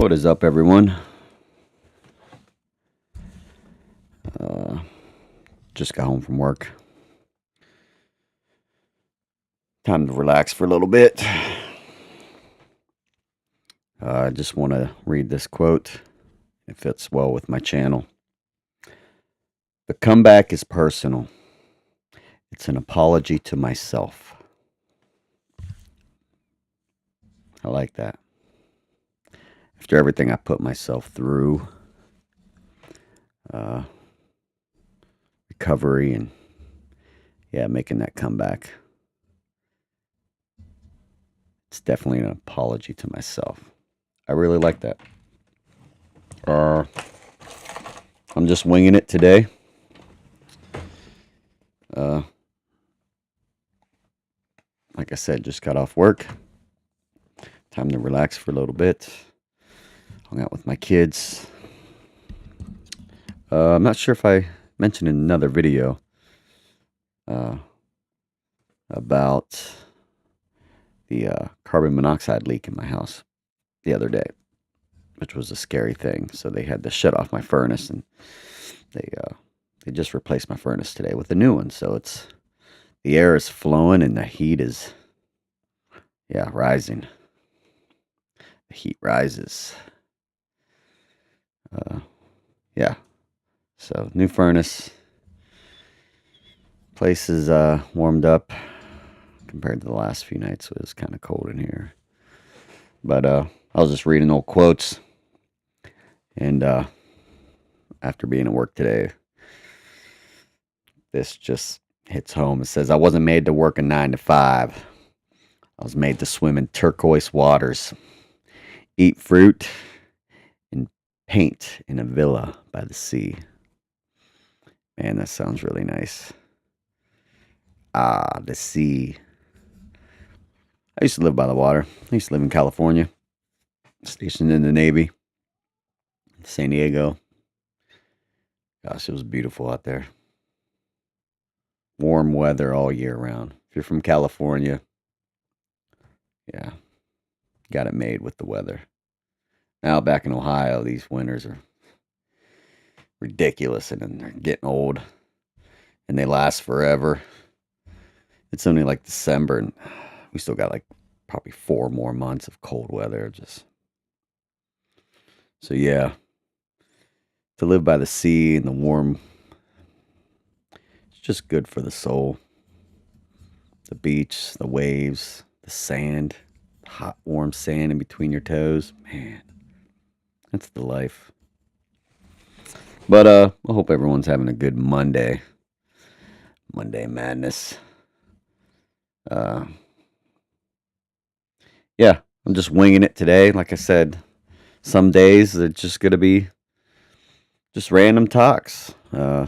What is up, everyone? Just got home from work. Time to relax for a little bit. I just want to read this quote. It fits well with my channel. The comeback is personal. It's an apology to myself. I like that. After everything I put myself through, recovery, and making that comeback, it's definitely an apology to myself. I really like that. I'm just winging it today. Like I said, just got off work. Time to relax for a little bit. Hung out with my kids. I'm not sure if I mentioned in another video about the carbon monoxide leak in my house the other day, which was a scary thing. So they had to shut off my furnace, and they just replaced my furnace today with a new one. So the air is flowing and the heat is rising. The heat rises. So new furnace. Place is warmed up compared to the last few nights. It was kind of cold in here. But I was just reading old quotes, and after being at work today, this just hits home. It says, I wasn't made to work a 9 to 5. I was made to swim in turquoise waters, eat fruit, and paint in a villa by the sea. Man, that sounds really nice. Ah, the sea. I used to live by the water. I used to live in California, stationed in the Navy, San Diego. Gosh, it was beautiful out there. Warm weather all year round. If you're from California, got it made with the weather. Now back in Ohio, these winters are ridiculous, and then they're getting old, and they last forever. It's only like December, and we still got like probably 4 more months of cold weather. So to live by the sea and the warm, it's just good for the soul. The beach, the waves, the sand, the hot, warm sand in between your toes. Man, that's the life. But I hope everyone's having a good Monday. Monday madness. I'm just winging it today. Like I said, some days it's just going to be just random talks. I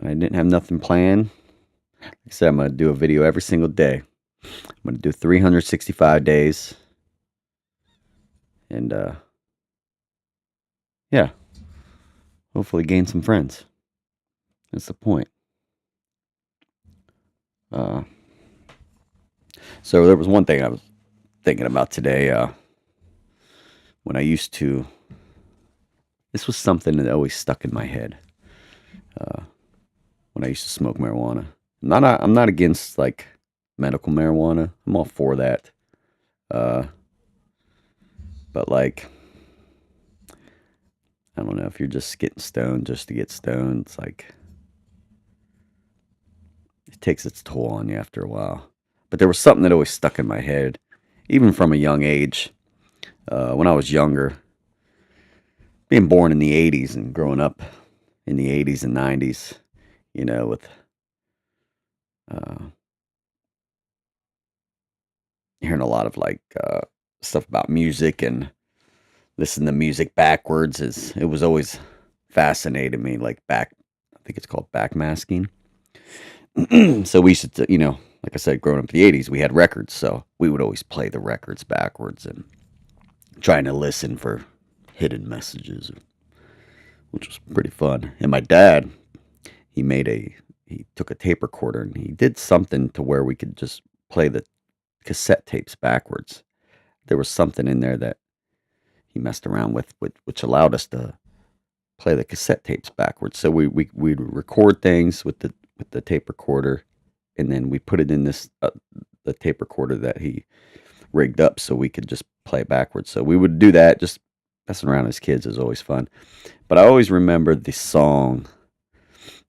didn't have nothing planned. Like I said, I'm going to do a video every single day. I'm going to do 365 days. And, hopefully gain some friends. That's the point. So there was one thing I was thinking about today. When I used to, this was something that always stuck in my head. When I used to smoke marijuana. I'm not against like medical marijuana. I'm all for that. But like, I don't know, if you're just getting stoned just to get stoned, it's like, it takes its toll on you after a while. But there was something that always stuck in my head, even from a young age. When I was younger, being born in the 80s and growing up in the 80s and 90s, with hearing a lot of like stuff about music and listening to music backwards, it was always fascinated me. Like I think it's called backmasking. So we used to, like I said, growing up in the 80s, we had records, so we would always play the records backwards and trying to listen for hidden messages, which was pretty fun. And my dad, he took a tape recorder and he did something to where we could just play the cassette tapes backwards. There was something in there that he messed around with, which allowed us to play the cassette tapes backwards. So we'd record things with the tape recorder, and then we put it in this the tape recorder that he rigged up so we could just play backwards. So we would do that, just messing around as kids is always fun. But I always remember the song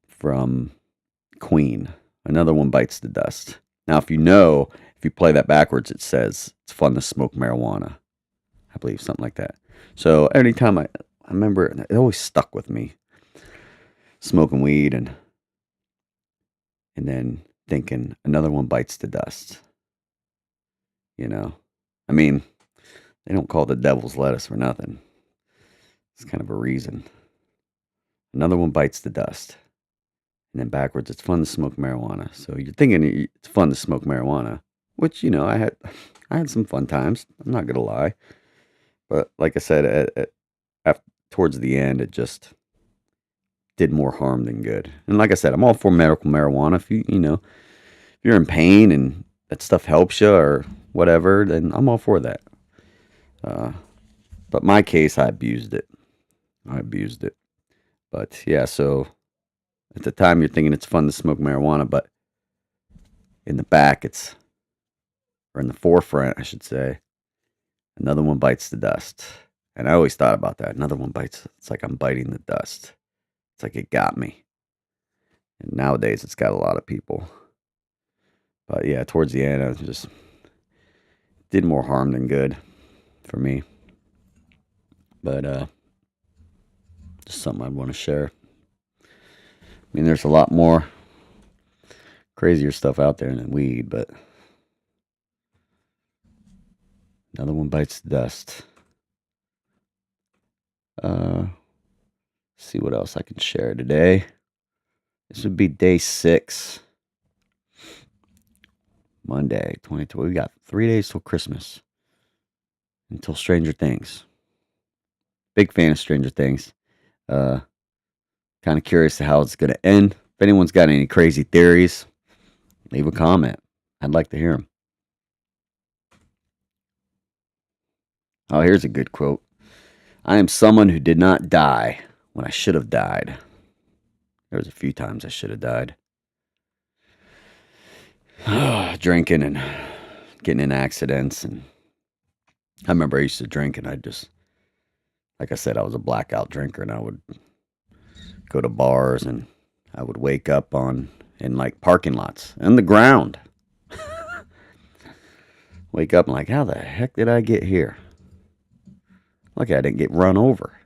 from Queen, Another One Bites the Dust. Now, if you play that backwards, it says it's fun to smoke marijuana. I believe something like that. So anytime I remember, it always stuck with me, smoking weed and then thinking another one bites the dust. You know, I mean, they don't call the devil's lettuce for nothing. It's kind of a reason. Another one bites the dust. And then backwards, it's fun to smoke marijuana. So you're thinking it's fun to smoke marijuana, which I had some fun times. I'm not gonna lie, but like I said, towards the end, it just did more harm than good. And like I said, I'm all for medical marijuana. If if you're in pain and that stuff helps you or whatever, then I'm all for that. Uh, but my case, I abused it. I abused it. But yeah, so at the time, you're thinking it's fun to smoke marijuana, but in the back, or in the forefront, I should say, another one bites the dust. And I always thought about that. Another one bites. It's like I'm biting the dust. It's like it got me. And nowadays, it's got a lot of people. But yeah, towards the end, I just did more harm than good for me. But just something I'd want to share. I mean, there's a lot more crazier stuff out there than weed, but another one bites the dust. See what else I can share today. This would be day 6, Monday, 2020. We got 3 days till Christmas, until Stranger Things. Big fan of Stranger Things. Uh, Kind of curious to how it's going to end. If anyone's got any crazy theories, leave a comment. I'd like to hear them. Oh, here's a good quote. I am someone who did not die when I should have died. There was a few times I should have died. Drinking and getting in accidents. And I remember I used to drink and like I said, I was a blackout drinker and I would go to bars and I would wake up in like parking lots on the ground. Wake up and like, how the heck did I get here? Lucky I didn't get run over.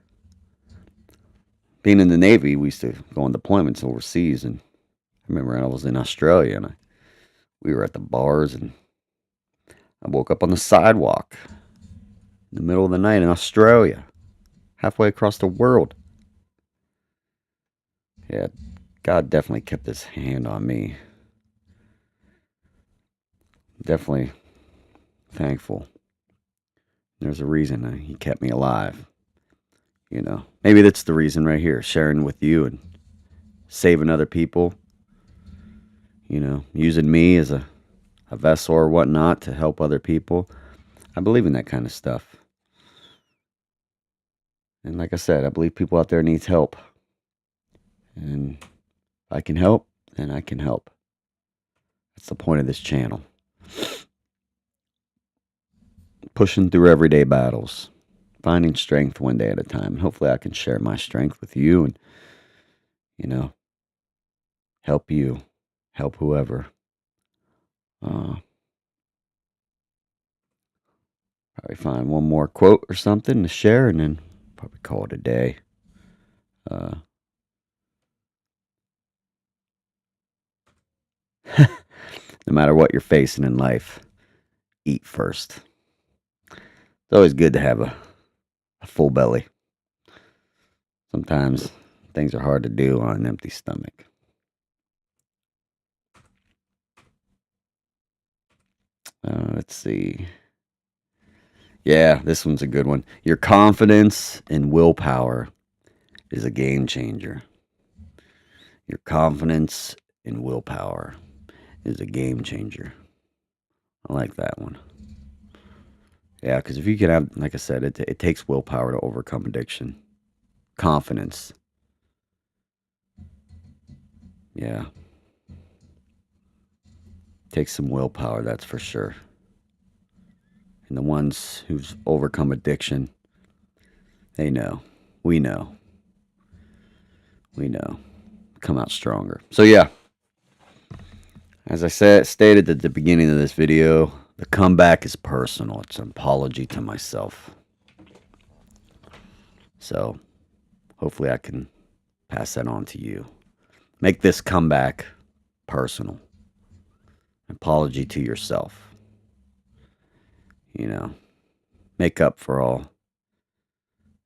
Being in the Navy, we used to go on deployments overseas, and I remember I was in Australia and we were at the bars and I woke up on the sidewalk in the middle of the night in Australia, halfway across the world. Yeah, God definitely kept his hand on me. Definitely thankful. There's a reason he kept me alive. Maybe that's the reason right here, sharing with you and saving other people. Using me as a vessel or whatnot to help other people. I believe in that kind of stuff. And like I said, I believe people out there needs help. And if I can help, then I can help. That's the point of this channel. Pushing through everyday battles. Finding strength one day at a time. And hopefully I can share my strength with you and, help you. Help whoever. Probably find one more quote or something to share and then probably call it a day. No matter what you're facing in life, eat first. It's always good to have a full belly. Sometimes things are hard to do on an empty stomach. Let's see. Yeah, this one's a good one. Your confidence and willpower is a game changer. Your confidence and willpower is a game changer. I like that one. Yeah, because if you can have, like I said, it takes willpower to overcome addiction. Confidence. Yeah, takes some willpower, that's for sure. And the ones who've overcome addiction, they know. We know. We know. Come out stronger. So yeah, as I stated at the beginning of this video, the comeback is personal. It's an apology to myself. So hopefully I can pass that on to you. Make this comeback personal. Apology to yourself. You know, make up for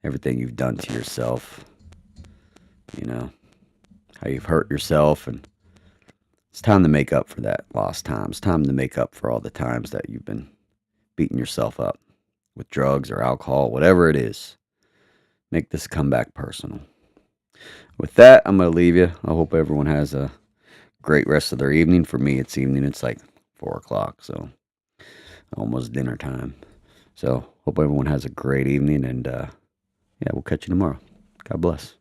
everything you've done to yourself. You know, how you've hurt yourself, and it's time to make up for that lost time. It's time to make up for all the times that you've been beating yourself up with drugs or alcohol, whatever it is. Make this comeback personal. With that, I'm going to leave you. I hope everyone has a great rest of their evening. For me, it's evening. It's like 4 o'clock, so almost dinner time. So hope everyone has a great evening, and yeah, we'll catch you tomorrow. God bless.